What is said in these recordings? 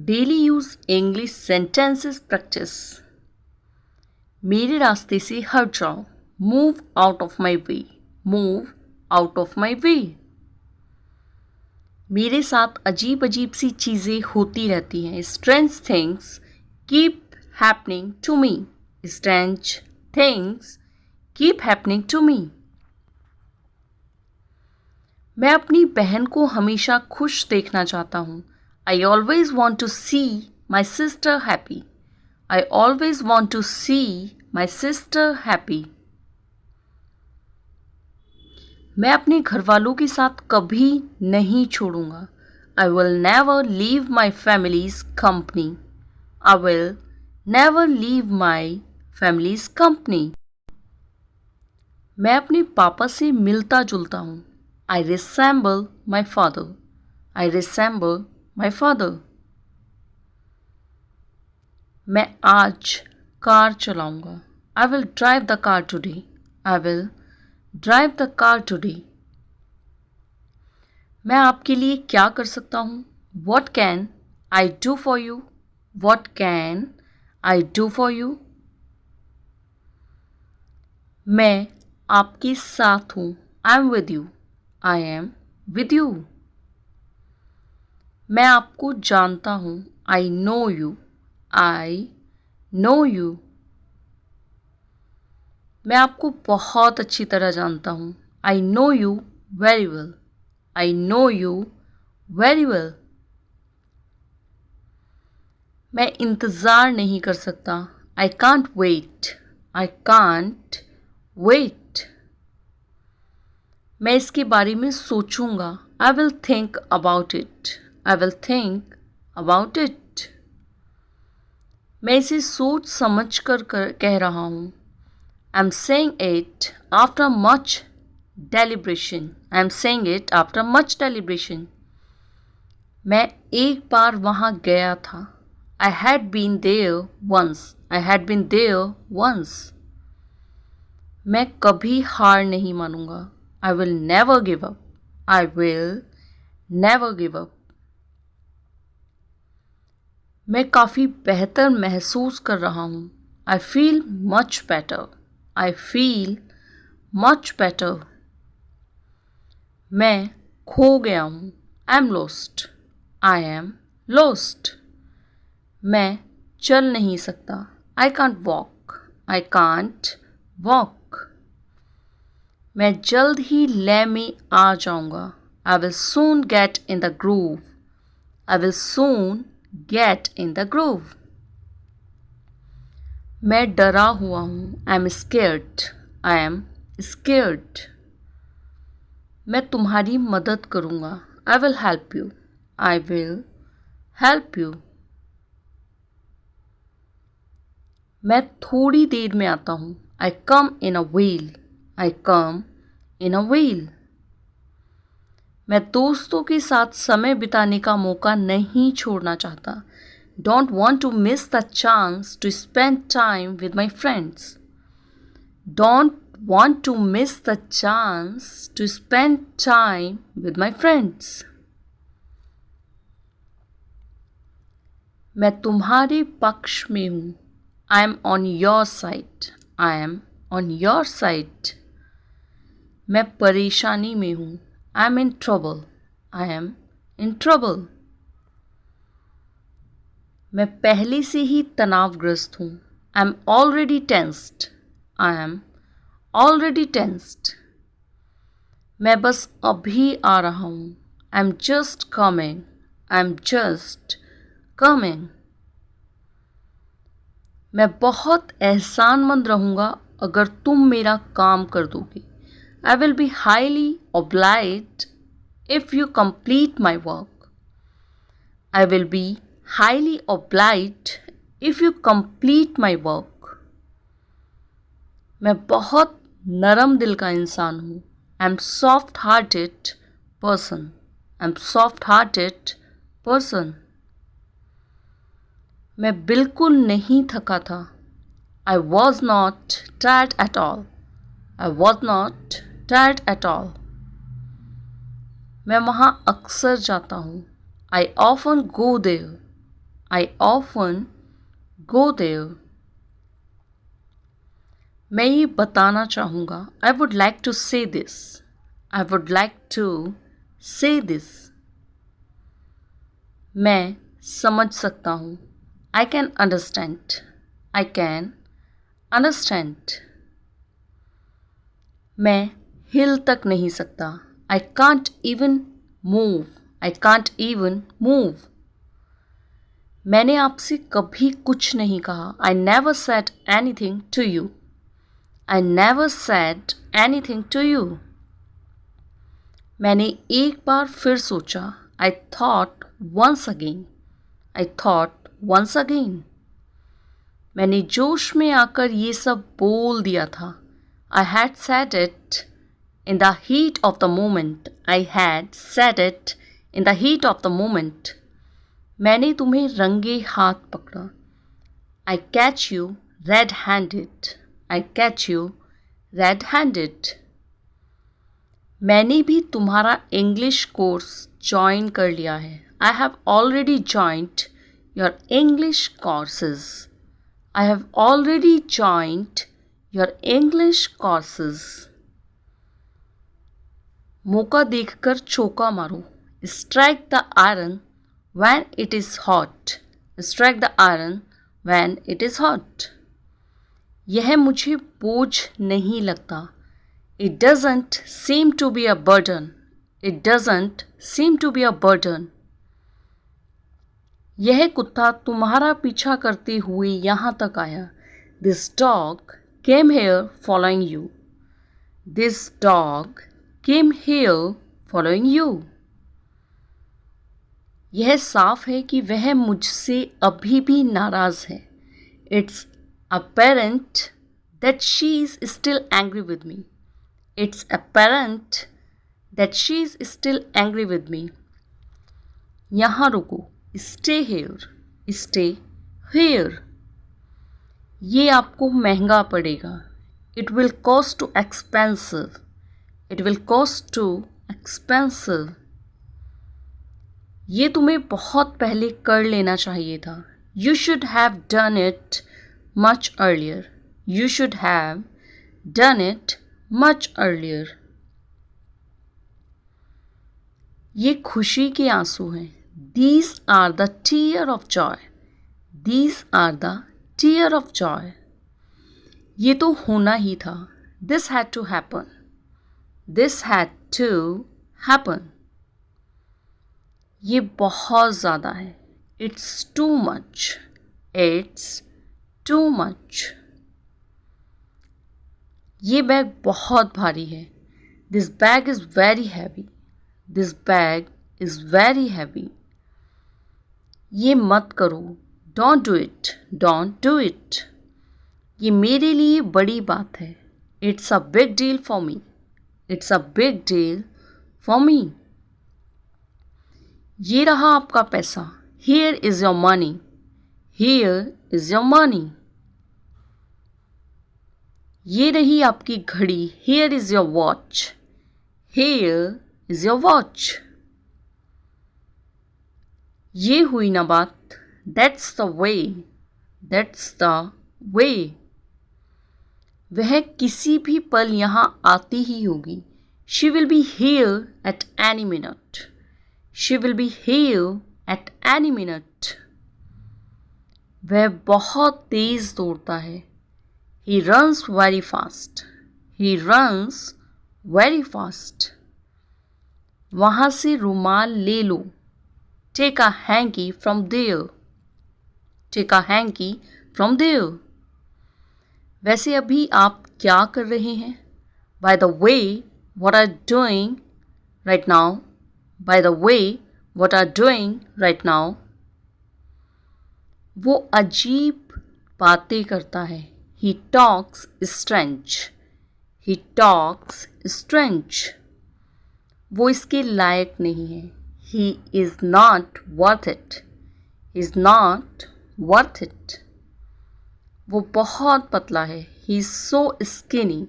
Daily use English sentences practice. मेरे रास्ते से हट जाओ। Move out of my way. Move out of my way. मेरे साथ अजीब अजीब सी चीज़ें होती रहती हैं। Strange things keep happening to me. Strange things keep happening to me. मैं अपनी बहन को हमेशा खुश देखना चाहता हूँ। I always want to see my sister happy. I always want to see my sister happy. मैं अपने घर वालों के साथ कभी नहीं छोड़ूंगा। I will never leave my family's company. I will never leave my family's company. मैं अपने पापा से मिलता जुलता हूँ। I resemble my father. I resemble my father. मैं आज कार चलाऊंगा। I will drive the car today. I will drive the car today. मैं आपके लिए क्या कर सकता हूँ? What can I do for you? What can I do for you? मैं आपके साथ हूँ। I am with you. I am with you. मैं आपको जानता हूँ। I know you. I know you. मैं आपको बहुत अच्छी तरह जानता हूँ। I know you very well. I know you very well. मैं इंतज़ार नहीं कर सकता। I can't wait. I can't wait. मैं इसके बारे में सोचूंगा। I will think about it. I will think about it. मैं इसे सोच समझ कर कह रहा हूँ। I'm saying it after much deliberation. I'm saying it after much deliberation. मैं एक बार वहाँ गया था। I had been there once. I had been there once. मैं कभी हार नहीं मानूंगा। I will never give up. I will never give up. मैं काफ़ी बेहतर महसूस कर रहा हूँ। I feel much better. I feel much better. मैं खो गया हूँ। I am lost. I am lost. मैं चल नहीं सकता। I can't walk. I can't walk. मैं जल्द ही लय में आ जाऊँगा। I will soon get in the groove. I will soon get in the groove. मैं डरा हुआ हूँ। I am scared. I am scared. मैं तुम्हारी मदद करूँगा। I will help you. I will help you. मैं थोड़ी देर में आता हूँ। I come in a while. I come in a while. मैं दोस्तों के साथ समय बिताने का मौका नहीं छोड़ना चाहता। Don't want to miss the chance to spend time with my friends. Don't want to miss the chance to spend time with my friends. मैं तुम्हारे पक्ष में हूँ। I am on your side. I am on your side. मैं परेशानी में हूँ। I am in trouble. I am in trouble. मैं पहले से ही तनावग्रस्त हूँ। I am already tensed. I am already tensed. मैं बस अभी आ रहा हूँ। I am just coming. I am just coming. मैं बहुत एहसानमंद रहूँगा अगर तुम मेरा काम कर दोगे। I will be highly obliged if you complete my work. I will be highly obliged if you complete my work. मैं बहुत नरम दिल का इंसान हूँ। I am soft-hearted person. I am soft-hearted person. मैं बिल्कुल नहीं थका था। I was not tired at all. I was not tired at all. मैं वहाँ अक्सर जाता हूँ। I often go there. I often go there. मैं ये बताना चाहूँगा. I would like to say this. I would like to say this. मैं समझ सकता हूँ. I can understand. I can understand. मैं हिल तक नहीं सकता. I can't even move. I can't even move. मैंने आपसे कभी कुछ नहीं कहा. I never said anything to you. I never said anything to you. मैंने एक बार फिर सोचा. I thought once again. I thought once again. मैंने जोश में आकर ये सब बोल दिया था. I had said it in the heat of the moment. I had said it in the heat of the moment. मैंने तुम्हें रंगे हाथ पकड़ा. I catch you red-handed. I catch you red-handed. मैंने भी तुम्हारा इंग्लिश कोर्स ज्वाइन कर लिया है. I have already joined your English courses. I have already joined your English courses. मौका देखकर चौका मारो. Strike the iron when it is hot. Strike the iron when it is hot. यह मुझे बोझ नहीं लगता. It doesn't seem to be a burden. It doesn't seem to be a burden. यह कुत्ता तुम्हारा पीछा करते हुए यहाँ तक आया. This dog came here following you. This dog came here following you. यह साफ है कि वह मुझसे अभी भी नाराज़ है. It's apparent that she is still angry with me. It's apparent that she is still angry with me. यहाँ रुको. Stay here. Stay here. ये आपको महंगा पड़ेगा. It will cost too expensive. It will cost too expensive. ये तुम्हें बहुत पहले कर लेना चाहिए था. You should have done it much earlier. You should have done it much earlier. ये खुशी के आंसू हैं. These are the tear of joy. These are the tear of joy. ये तो होना ही था. This had to happen. This had to happen. ये बहुत ज़्यादा है. It's too much. It's too much. ये बैग बहुत भारी है. This bag is very heavy. This bag is very heavy. ये मत करो. Don't do it. Don't do it. ये मेरे लिए बड़ी बात है. It's a big deal for me. It's a big deal for me. ये रहा आपका पैसा. Here is your money. Here is your money. ये रही आपकी घड़ी. Here is your watch. Here is your watch. ये हुई ना बात. That's the way. That's the way. वह किसी भी पल यहाँ आती ही होगी. She will be here at any minute. She will be here at any minute. वह बहुत तेज दौड़ता है. He runs very fast. He runs very fast. वहाँ से रुमाल ले लो. Take a hanky from there. Take a hanky from there. वैसे अभी आप क्या कर रहे हैं? By the way, what are you doing right now? By the way, what are you doing right now? वो अजीब बातें करता है. He talks strange. He talks strange. वो इसके लायक नहीं है. He is not worth it. He is not worth it. वो बहुत पतला है. He is so skinny.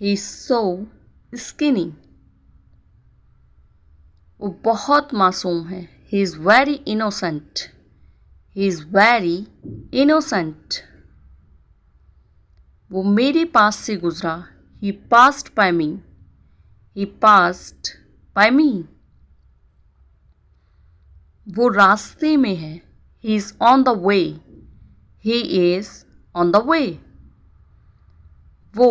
He is so skinny. वो बहुत मासूम है. He is very innocent. He is very innocent. वो मेरे पास से गुजरा. He passed by me. He passed by me. वो रास्ते में है. He is on the way. He is on the way. वो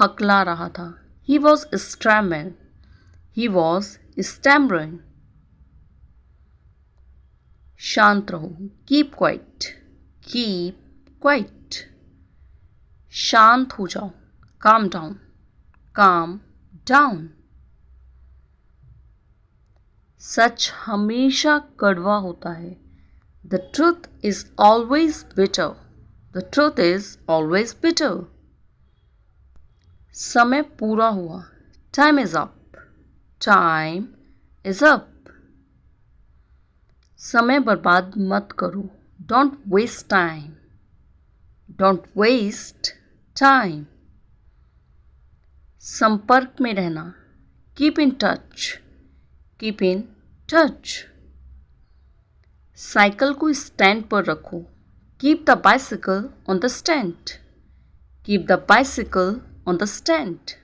हकला रहा था. He was stammering. He was stammering. शांत रहो. Keep quiet. Keep quiet. शांत हो जाओ. Calm down. Calm down. सच हमेशा कड़वा होता है. The truth is always bitter. The truth is always bitter. समय पूरा हुआ. Time is up. Time is up. समय बर्बाद मत करो. Don't waste time. Don't waste time. संपर्क में रहना. Keep in touch. Keep in touch. Cycle को स्टैंड पर रखो. Keep the bicycle on the stand. Keep the bicycle on the stand.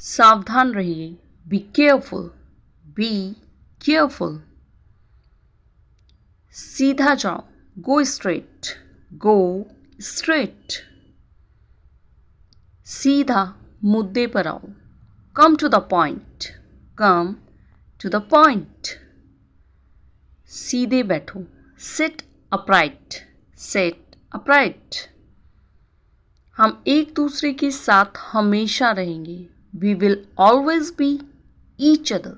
सावधान रहिए. Be careful. Be careful. सीधा जाओ. Go straight. Go straight. सीधा मुद्दे पर आओ. Come to the point. Come to the point. सीधे बैठो. Sit upright. Sit upright. हम एक दूसरे के साथ हमेशा रहेंगे. We will always be each other.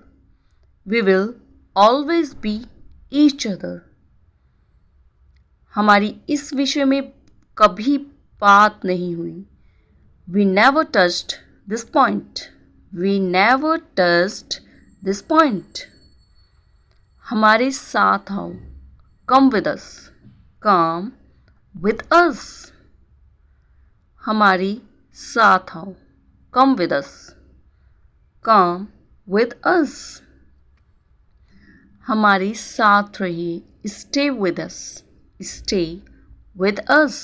We will always be each other. हमारी इस विषय में कभी बात नहीं हुई. We never touched this point. We never touched this point. हमारे साथ आओ. Come with us. Come with us. हमारी साथ आओ. Come with us. Come with us. हमारे साथ रहिए. Stay with us. Stay with us.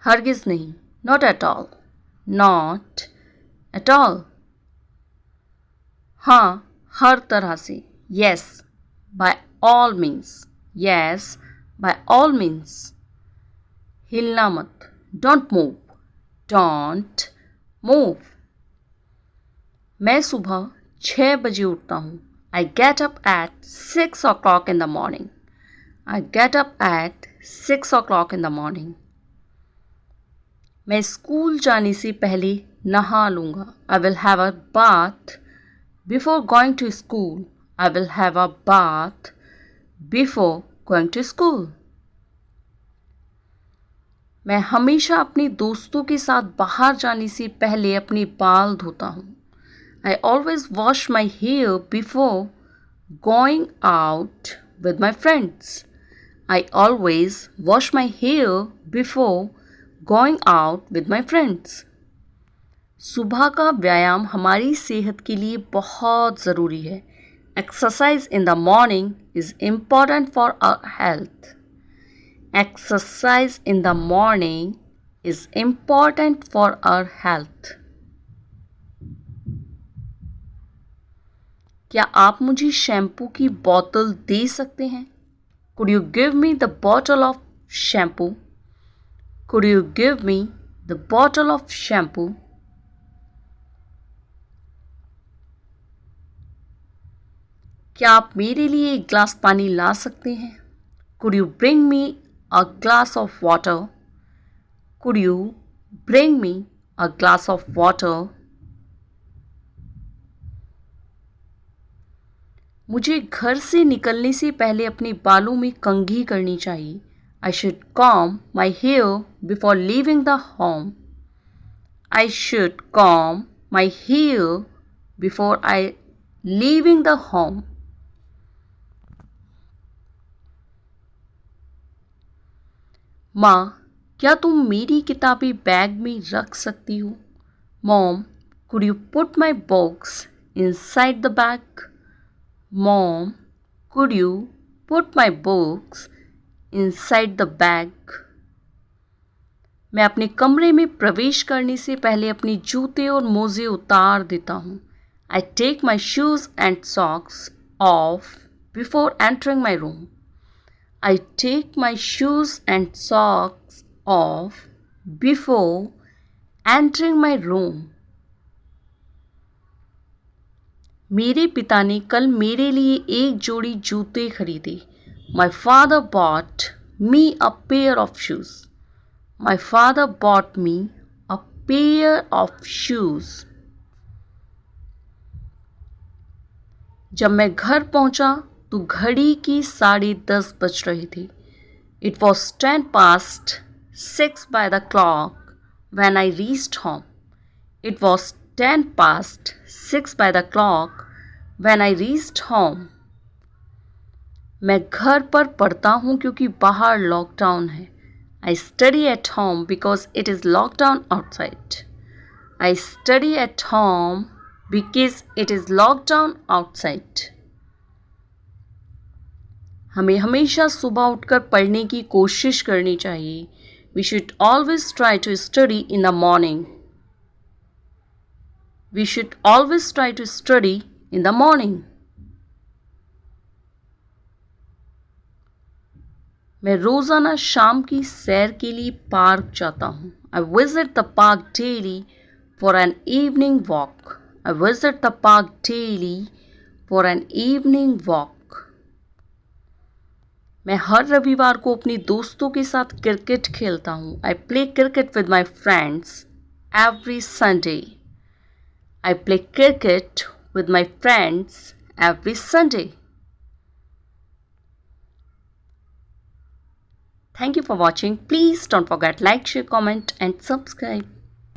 हरगिज नहीं. Not at all. Not at all. हाँ, हर तरह से. Yes, by all means. Yes, by all means. हिलना मत. Don't move. Don't move. मैं सुबह 6 बजे उठता हूँ. I get up at 6 o'clock in the morning. I get up at 6 o'clock in the morning. मैं स्कूल जाने से पहले नहा लूँगा. I will have a bath before going to school. I will have a bath before going to school. मैं हमेशा अपने दोस्तों के साथ बाहर जाने से पहले अपने बाल धोता हूँ. I always wash my hair before going out with my friends. I always wash my hair before going out with my friends. सुबह का व्यायाम हमारी सेहत के लिए बहुत ज़रूरी है. Exercise in the morning is important for our health. Exercise in the morning is important for our health. क्या आप मुझे शैम्पू की बोतल दे सकते हैं? Could you give me the bottle of shampoo? Could you give me the bottle of shampoo? क्या आप मेरे लिए एक ग्लास पानी ला सकते हैं? Could you bring me a glass of water? Could you bring me a glass of water? मुझे घर से निकलने से पहले अपने बालों में कंघी करनी चाहिए. I should comb my hair before leaving the home. I should comb my hair before leaving the home. माँ, क्या तुम मेरी किताबें बैग में रख सकती हो? Mom, could you put my books inside the bag? Mom, Could you put my books inside the bag? मैं अपने कमरे में प्रवेश करने से पहले अपने जूते और मोजे उतार देता हूँ. I take my shoes and socks off before entering my room. I take my shoes and socks off before entering my room. मेरे पिता ने कल मेरे लिए एक जोड़ी जूते खरीदे. My father bought me a pair of shoes. My father bought me a pair of shoes. जब मैं घर पहुंचा तो घड़ी की 10:30 बज रही थी. It was 6:10 by the clock when I reached home. It was 6:10 by the clock when I reached home. मैं घर पर पढ़ता हूँ क्योंकि बाहर लॉकडाउन है. I study at home because it is lockdown outside. I study at home because it is lockdown outside. हमें हमेशा सुबह उठकर पढ़ने की कोशिश करनी चाहिए. We should always try to study in the morning. We should always try to study in the morning. मैं रोज़ाना शाम की सैर के लिए पार्क जाता हूँ. I visit the park daily for an evening walk. I visit the park daily for an evening walk. मैं हर रविवार को अपने दोस्तों के साथ क्रिकेट खेलता हूँ. I play cricket with my friends every Sunday. I play cricket with my friends every Sunday. Thank you for watching. Please don't forget like, share, comment and subscribe.